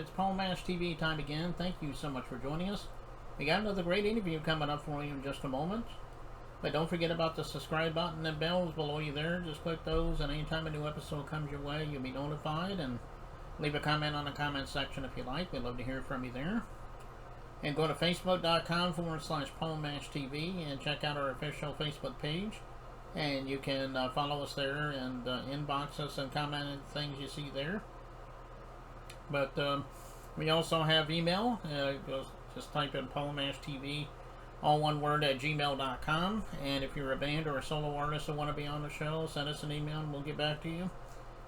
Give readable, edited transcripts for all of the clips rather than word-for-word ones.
It's Paul Mash TV time again. Thank you so much for joining us. We got another great interview coming up for you in just a moment. But don't forget about the subscribe button and bells below you there. Just click those, and anytime a new episode comes your way, you'll be notified. And leave a comment on the comment section if you like. We'd love to hear from you there. And go to facebook.com/Paul Mash TV and check out our official Facebook page. And you can follow us there and inbox us and comment on things you see there. But we also have email. Just type in Paul Mash TV, all one word, at gmail.com. And if you're a band or a solo artist who want to be on the show, send us an email and we'll get back to you.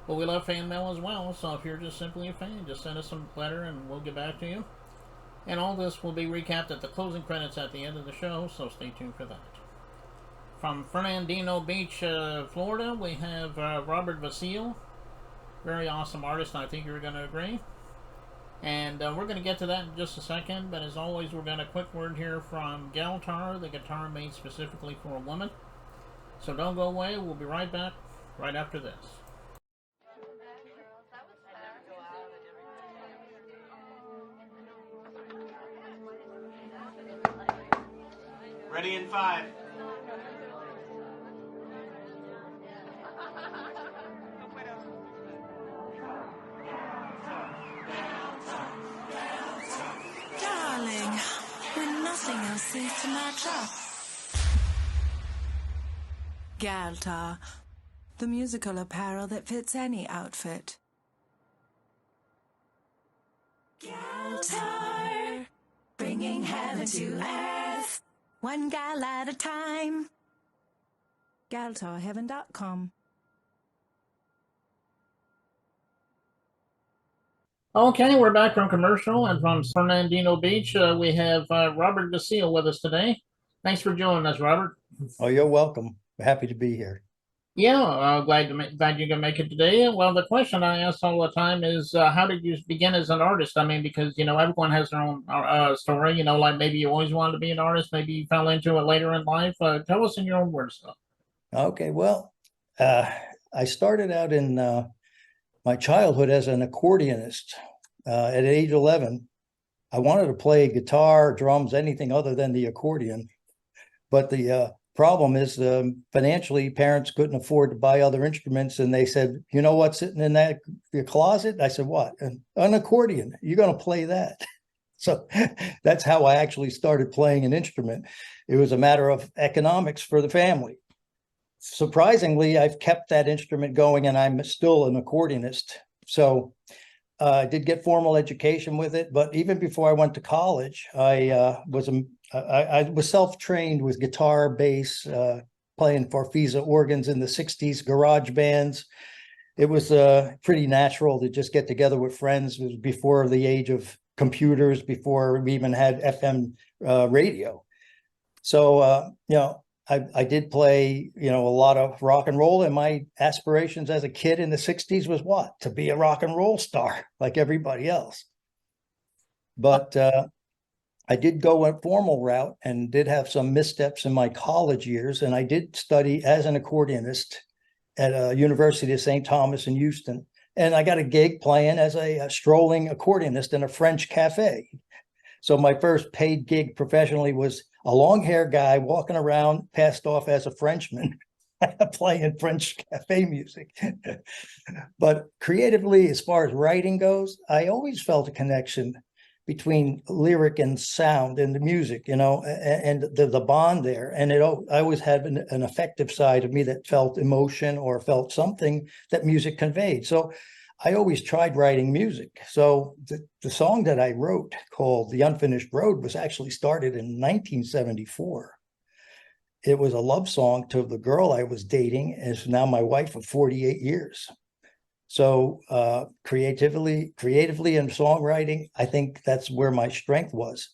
But we love fan mail as well, so if you're just simply a fan, just send us a letter and we'll get back to you. And all this will be recapped at the closing credits at the end of the show, so stay tuned for that. From Fernandina Beach, Florida, we have Robert Vasile. Very awesome artist, I think you're going to agree. And we're going to get to that in just a second, but as always, we're going to quick word here from Galtar, the guitar made specifically for a woman. So don't go away, we'll be right back right after this. Ready in 5. Darling, when nothing else seems to match up. Galtar, the musical apparel that fits any outfit. Galtar, bringing heaven to earth, one gal at a time. GaltarHeaven.com. Okay, we're back from commercial, and from Fernandina Beach, we have Robert Vasile with us today. Thanks for joining us, Robert. Oh, you're welcome. Happy to be here. Yeah, glad you can make it today. Well, the question I ask all the time is, how did you begin as an artist? I mean, because everyone has their own story. Like maybe you always wanted to be an artist, maybe you fell into it later in life. Tell us in your own words, though. Okay, well, I started out in my childhood as an accordionist. At age 11, I wanted to play guitar, drums, anything other than the accordion. But the problem is financially, parents couldn't afford to buy other instruments. And they said, you know what's sitting in your closet? I said, what? An accordion. You're going to play that. So that's how I actually started playing an instrument. It was a matter of economics for the family. Surprisingly, I've kept that instrument going, and I'm still an accordionist. So I did get formal education with it, but even before I went to college, I was self-trained with guitar, bass, playing Farfisa organs in the 60s, garage bands. It was pretty natural to just get together with friends. It was before the age of computers, before we even had FM radio. So, I did play, a lot of rock and roll, and my aspirations as a kid in the 60s was what? To be a rock and roll star like everybody else. But I did go a formal route and did have some missteps in my college years. And I did study as an accordionist at University of St. Thomas in Houston. And I got a gig playing as a strolling accordionist in a French cafe. So my first paid gig professionally was a long-haired guy walking around, passed off as a Frenchman, playing French cafe music. But creatively, as far as writing goes, I always felt a connection between lyric and sound and the music, and the bond there. And I always had an affective side of me that felt emotion or felt something that music conveyed. So I always tried writing music. So the song that I wrote called The Unfinished Road was actually started in 1974. It was a love song to the girl I was dating, and is now my wife of 48 years. So creatively and songwriting, I think that's where my strength was,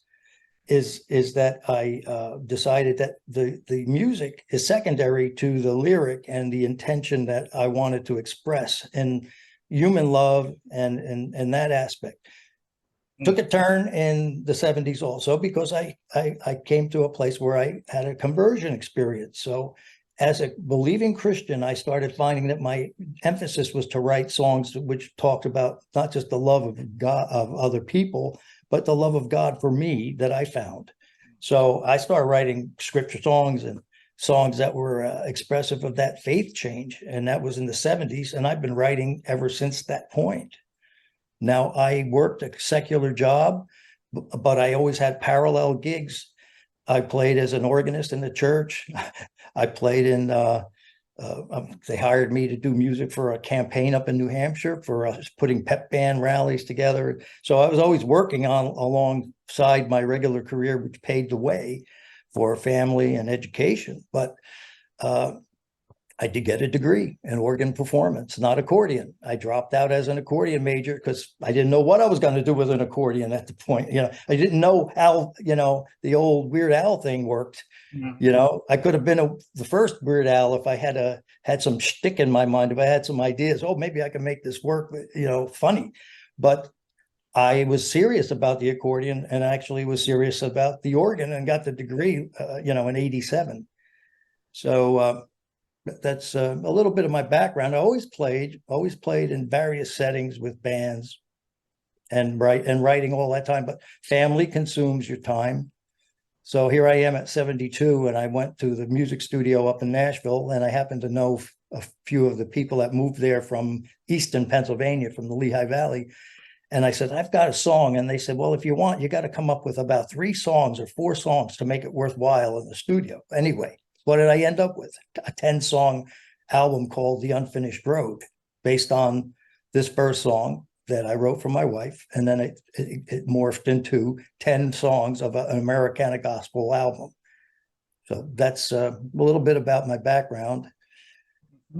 is that I decided that the music is secondary to the lyric and the intention that I wanted to express, and human love and that aspect. Took a turn in the 70s also, because I came to a place where I had a conversion experience. So as a believing Christian, I started finding that my emphasis was to write songs which talked about not just the love of God, of other people, but the love of God for me that I found. So I started writing scripture songs and songs that were expressive of that faith change. And that was in the 70s. And I've been writing ever since that point. Now, I worked a secular job, but I always had parallel gigs. I played as an organist in the church. I played in, they hired me to do music for a campaign up in New Hampshire for putting pep band rallies together. So I was always working on alongside my regular career, which paved the way for family and education. But I did get a degree in organ performance, not accordion. I dropped out as an accordion major because I didn't know what I was going to do with an accordion at the point. I didn't know how, the old Weird Al thing worked. Mm-hmm. I could have been the first Weird Al if I had some shtick in my mind, if I had some ideas. Oh, maybe I can make this work, funny. But I was serious about the accordion and actually was serious about the organ and got the degree, in 87. So, that's a little bit of my background. I always played in various settings with bands and writing all that time, but family consumes your time. So here I am at 72, and I went to the music studio up in Nashville, and I happened to know a few of the people that moved there from Easton, Pennsylvania, from the Lehigh Valley. And I said, I've got a song. And they said, well, if you want, you got to come up with about 3 songs or 4 songs to make it worthwhile in the studio. Anyway, what did I end up with? A 10-song album called The Unfinished Road, based on this first song that I wrote for my wife. And then it morphed into 10 songs of an Americana gospel album. So that's a little bit about my background.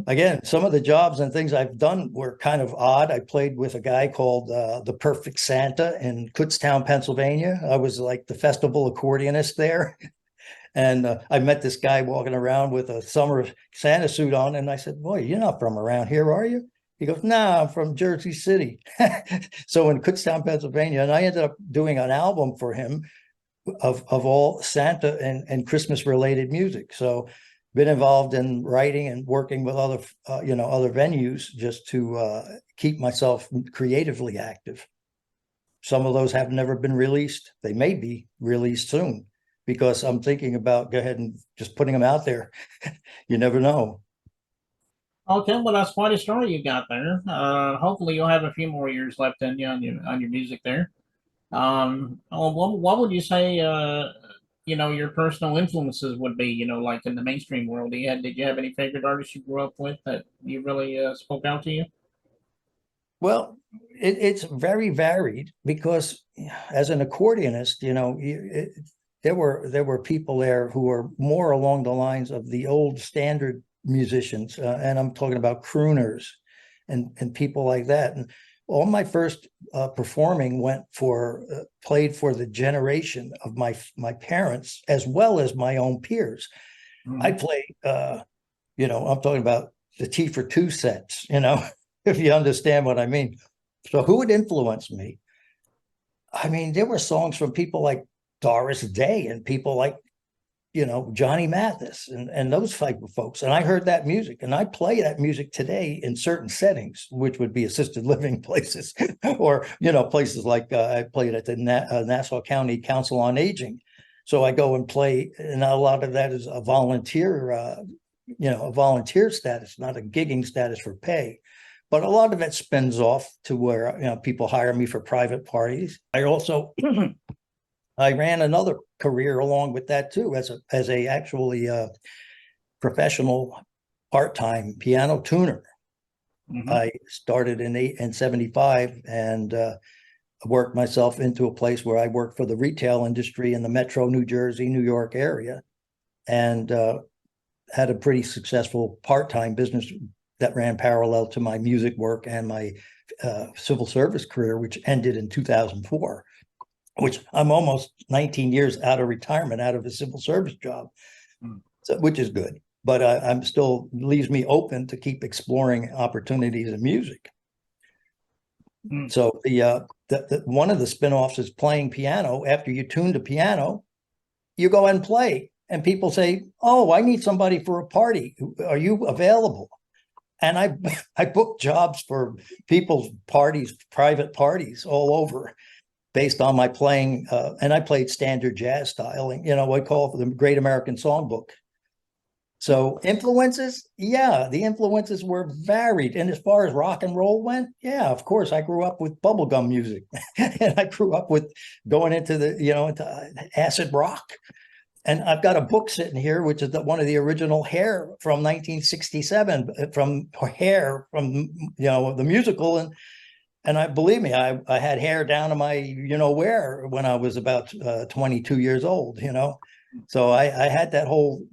Again, some of the jobs and things I've done were kind of odd. I played with a guy called the Perfect Santa in Kutztown, Pennsylvania. I was like the festival accordionist there. And I met this guy walking around with a summer Santa suit on. And I said, boy, you're not from around here, are you? He goes, nah, I'm from Jersey City. So in Kutztown, Pennsylvania. And I ended up doing an album for him of all Santa and Christmas related music. So been involved in writing and working with other venues just to keep myself creatively active. Some of those have never been released. They may be released soon, because I'm thinking about go ahead and just putting them out there. You never know. Okay, well, that's quite a story you got there. Hopefully you'll have a few more years left in you on your music there. What would you say, your personal influences would be, like in the mainstream world? Did you have any favorite artists you grew up with that you really spoke out to you? Well, it's very varied, because as an accordionist, there were people there who were more along the lines of the old standard musicians, and I'm talking about crooners and people like that. And all my first performing played for the generation of my parents as well as my own peers. Mm-hmm. I played, I'm talking about the T for 2 sets, if you understand what I mean. So who would influence me? I mean, there were songs from people like Doris Day and people like, Johnny Mathis and those type of folks. And I heard that music, and I play that music today in certain settings, which would be assisted living places or, places like I played at the Nassau County Council on Aging. So I go and play, and a lot of that is a volunteer status, not a gigging status for pay. But a lot of it spins off to where, people hire me for private parties. I also I ran another career along with that too, as a actually professional part-time piano tuner. Mm-hmm. I started in 75 and worked myself into a place where I worked for the retail industry in the Metro New Jersey, New York area, and had a pretty successful part-time business that ran parallel to my music work and my civil service career, which ended in 2004. Which I'm almost 19 years out of retirement, out of a civil service job, which is good. But I'm still leaves me open to keep exploring opportunities in music. So the one of the spinoffs is playing piano. After you tune the piano, you go and play. and people say, "Oh, I need somebody for a party. Are you available?" And I booked jobs for people's parties, private parties all over, based on my playing. And I played standard jazz style, and what I call the Great American Songbook. So influences, yeah, the influences were varied. And as far as rock and roll went, yeah, of course, I grew up with bubblegum music, and I grew up with going into into acid rock. And I've got a book sitting here, which is one of the original Hair from 1967, from Hair from the musical, and I believe me, I had hair down to my where when I was about 22 years old. So I had that whole,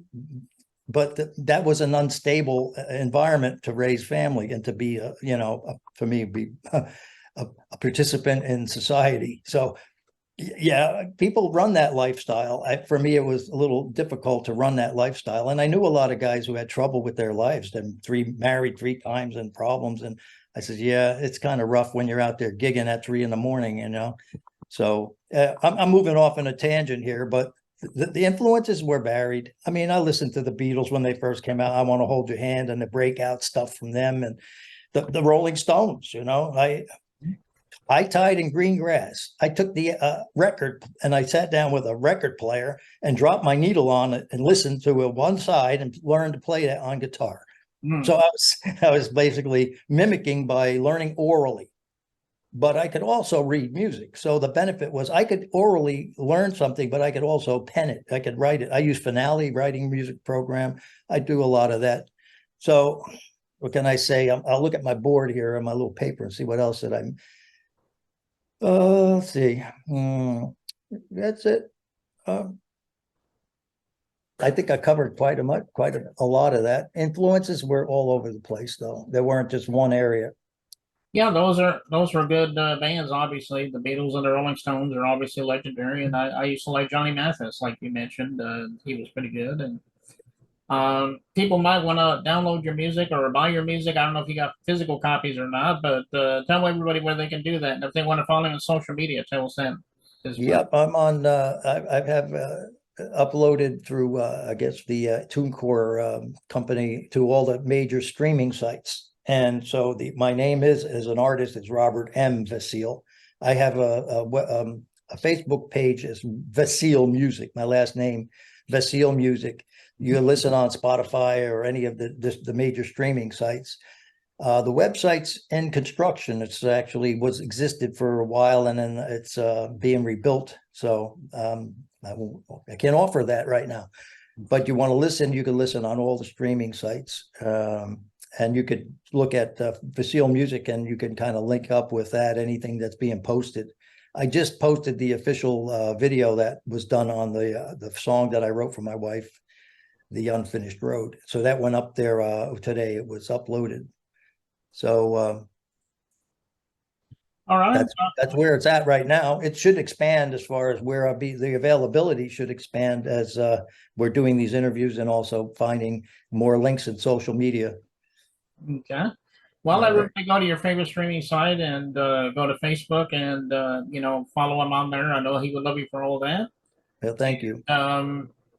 but that was an unstable environment to raise family and to be for me be a participant in society. So yeah, people run that lifestyle. For me, it was a little difficult to run that lifestyle. And I knew a lot of guys who had trouble with their lives, and married 3 times and problems. And I said, yeah, it's kind of rough when you're out there gigging at 3 a.m. So I'm moving off on a tangent here, but the influences were varied. I mean, I listened to the Beatles when they first came out. I Want to Hold Your Hand, and the breakout stuff from them, and the Rolling Stones. I tied in green grass. I took the record and I sat down with a record player and dropped my needle on it and listened to it one side and learned to play that on guitar. So I was basically mimicking by learning orally, but I could also read music. So the benefit was I could orally learn something, but I could also pen it. I could write it. I use Finale writing music program. I do a lot of that. So what can I say? I'll look at my board here and my little paper and see what else that I'm. Let's see. That's it. I think I covered quite a lot of that. Influences were all over the place, though. There weren't just one area. Yeah, those were good bands. Obviously, the Beatles and the Rolling Stones are obviously legendary, and I used to like Johnny Mathis, like you mentioned. He was pretty good, and people might want to download your music or buy your music. I don't know if you got physical copies or not, but tell everybody where they can do that, and if they want to follow you on social media, tell us them as well. Yep, I'm on. I have uploaded through, I guess, the TuneCore company to all the major streaming sites. And so my name is, as an artist, is Robert M. Vasile. I have a Facebook page as Vasile Music. My last name, Vasile Music. You can listen on Spotify or any of the major streaming sites. The website's in construction. It's actually existed for a while, and then it's being rebuilt. So I can't offer that right now. But you want to listen, you can listen on all the streaming sites. And you could look at Vasile Music, and you can kind of link up with that, anything that's being posted. I just posted the official video that was done on the song that I wrote for my wife, The Unfinished Road. So that went up there today. It was uploaded. So all right, that's where it's at right now. It should expand as far as where I'll be. The availability should expand as we're doing these interviews, and also finding more links in social media. okay. Well, everybody go to your favorite streaming site and go to Facebook and follow him on there. I know he would love you for all that. Well, thank you.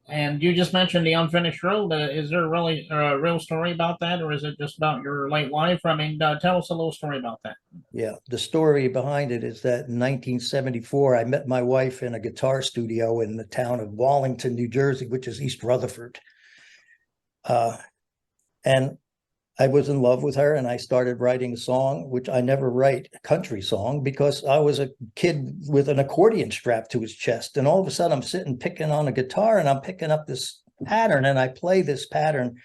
And you just mentioned The Unfinished Road. Is there really a real story about that, or is it just about your late wife? I mean, tell us a little story about that. Yeah, the story behind it is that in 1974, I met my wife in a guitar studio in the town of Wallington, New Jersey, which is East Rutherford. And I was in love with her, and I started writing a song, which I never write a country song, because I was a kid with an accordion strapped to his chest. And all of a sudden I'm sitting picking on a guitar, and I'm picking up this pattern, and I play this pattern.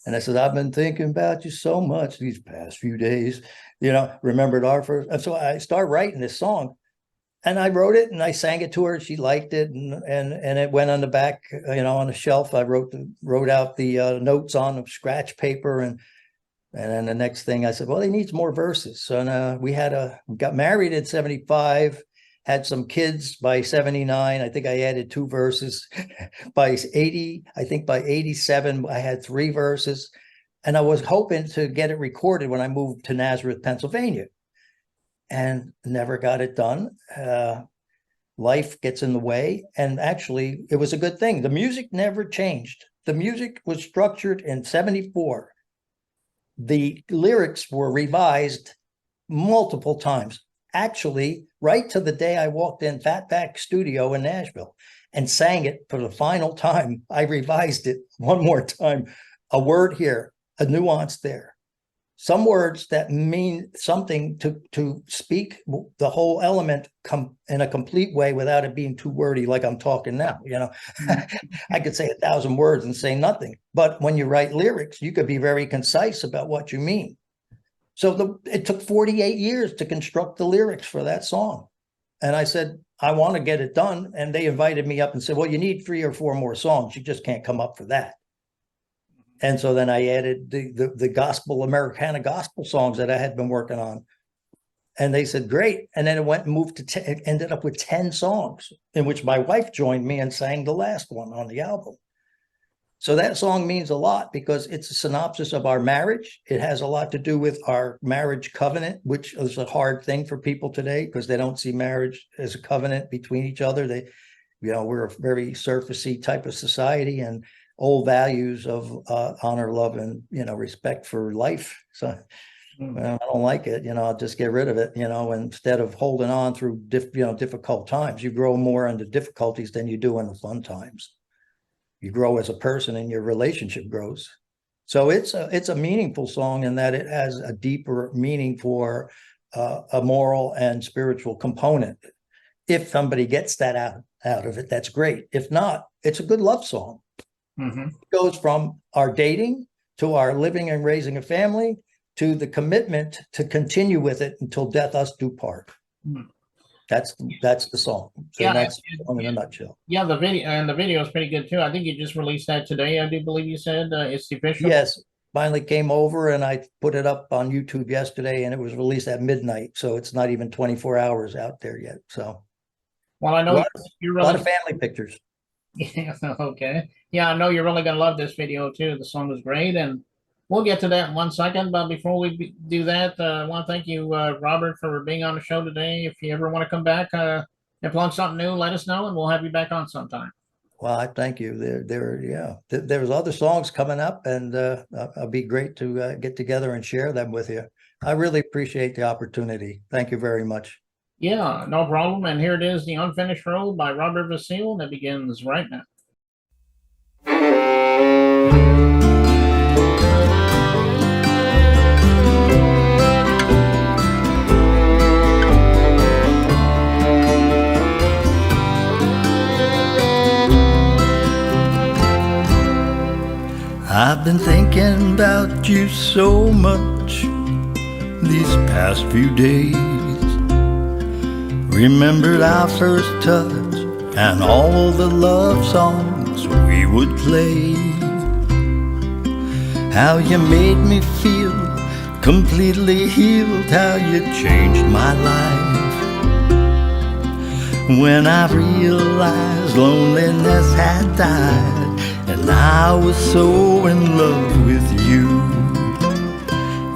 And I said, I've been thinking about you so much these past few days, remembered our first. And so I started writing this song, and I wrote it, and I sang it to her. She liked it, and it went on the back, on the shelf. I wrote out the notes on scratch paper, and then the next thing I said, well, he needs more verses. So we got married at 75, had some kids by 79. I think I added 2 verses. By 80, I think by 87, I had 3 verses. And I was hoping to get it recorded when I moved to Nazareth, Pennsylvania, and never got it done. life gets in the way. And actually, it was a good thing. The music never changed. The music was structured in 74. The lyrics were revised multiple times. Actually, right to the day I walked in Fatback Studio in Nashville and sang it for the final time, I revised it one more time. A word here, a nuance there. Some words that mean something to speak the whole element in a complete way without it being too wordy like I'm talking now. I could say 1,000 words and say nothing. But when you write lyrics, you could be very concise about what you mean. So it took 48 years to construct the lyrics for that song. And I said, I want to get it done. And they invited me up and said, well, you need 3 or 4 more songs. You just can't come up for that. And so then I added the gospel, Americana gospel songs that I had been working on. And they said, great. And then it went and moved to, it ended up with 10 songs, in which my wife joined me and sang the last one on the album. So that song means a lot because it's a synopsis of our marriage. It has a lot to do with our marriage covenant, which is a hard thing for people today because they don't see marriage as a covenant between each other. We're a very surfacey type of society, and old values of honor, love, and, respect for life. So I don't like it, I'll just get rid of it, instead of holding on through difficult times. You grow more under difficulties than you do in the fun times. You grow as a person and your relationship grows. So it's a meaningful song in that it has a deeper meaning for a moral and spiritual component. If somebody gets that out of it, that's great. If not, it's a good love song. Mm-hmm. It goes from our dating to our living and raising a family to the commitment to continue with it until death us do part. Mm. That's the song. So yeah, that's the song in a nutshell. Yeah, the video is pretty good too. I think you just released that today. I do believe you said it's the official. Yes, finally came over and I put it up on YouTube yesterday, and it was released at midnight. So it's not even 24 hours out there yet. So, well, I know you're really, a lot of family pictures. Yeah. Okay. Yeah, I know you're really gonna love this video too. The song is great, and we'll get to that in 1 second. But before we do that, I want to thank you, Robert, for being on the show today. If you ever want to come back and plug something new, let us know, and we'll have you back on sometime. Well, I thank you. There's other songs coming up, and it'll be great to get together and share them with you. I really appreciate the opportunity. Thank you very much. Yeah, no problem. And here it is, The Unfinished Road by Robert Vasile, that begins right now. I've been thinking about you so much these past few days. Remembered our first touch and all the love songs we would play. How you made me feel completely healed, how you changed my life. When I realized loneliness had died and I was so in love with you.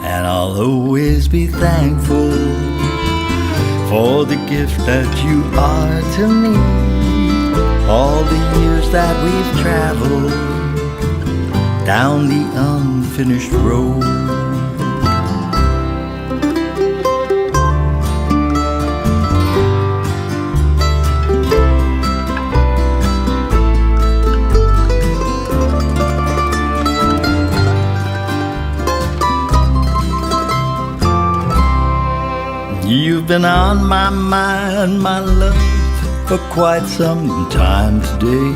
And I'll always be thankful for the gift that you are to me. All the years that we've traveled down the unfinished road. You've been on my mind, my love, for quite some time today.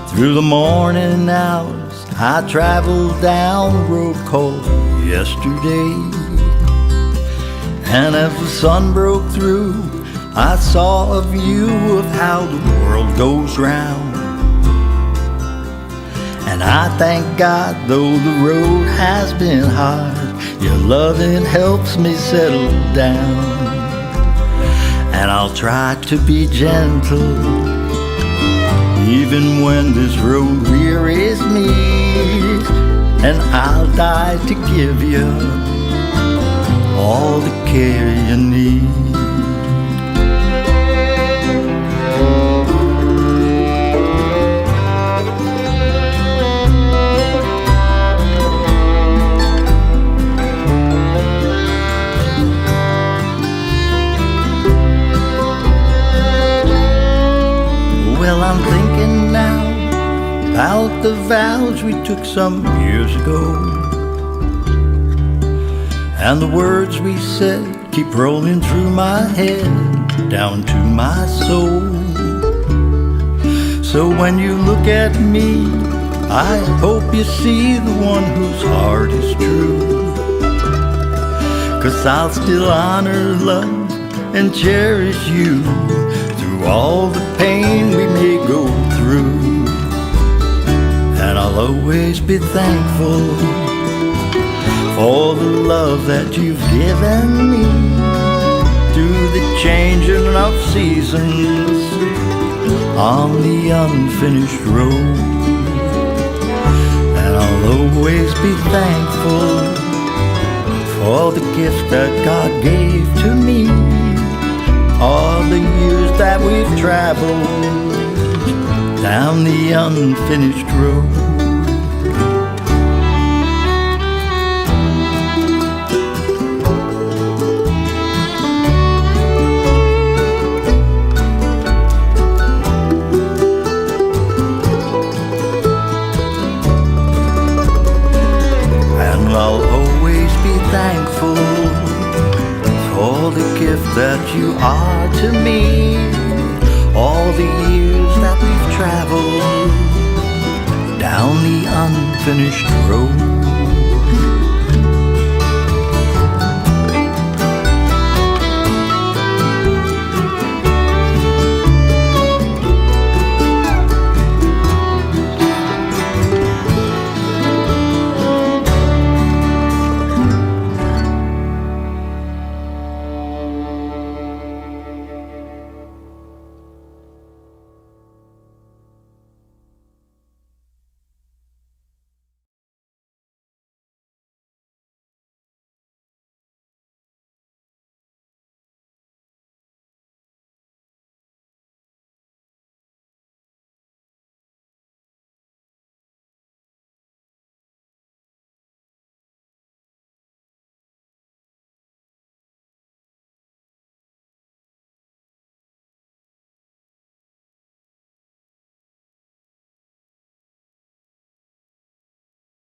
Through the morning hours, I traveled down the road called yesterday. And as the sun broke through, I saw a view of how the world goes round. And I thank God, though the road has been hard, your loving helps me settle down. And I'll try to be gentle, even when this road wearies me. And I'll die to give you all the care you need. the vows we took some years ago. And the words we said keep rolling through my head, down to my soul. So when you look at me, I hope you see the one whose heart is true. 'Cause I'll still honor, love, and cherish you through all the pain we may go through. And I'll always be thankful for the love that you've given me through the changing of seasons on the unfinished road. And I'll always be thankful for the gift that God gave to me, all the years that we've traveled down the unfinished road. And I'll always be thankful for the gift that you are to me, all the years that we've traveled down the unfinished road.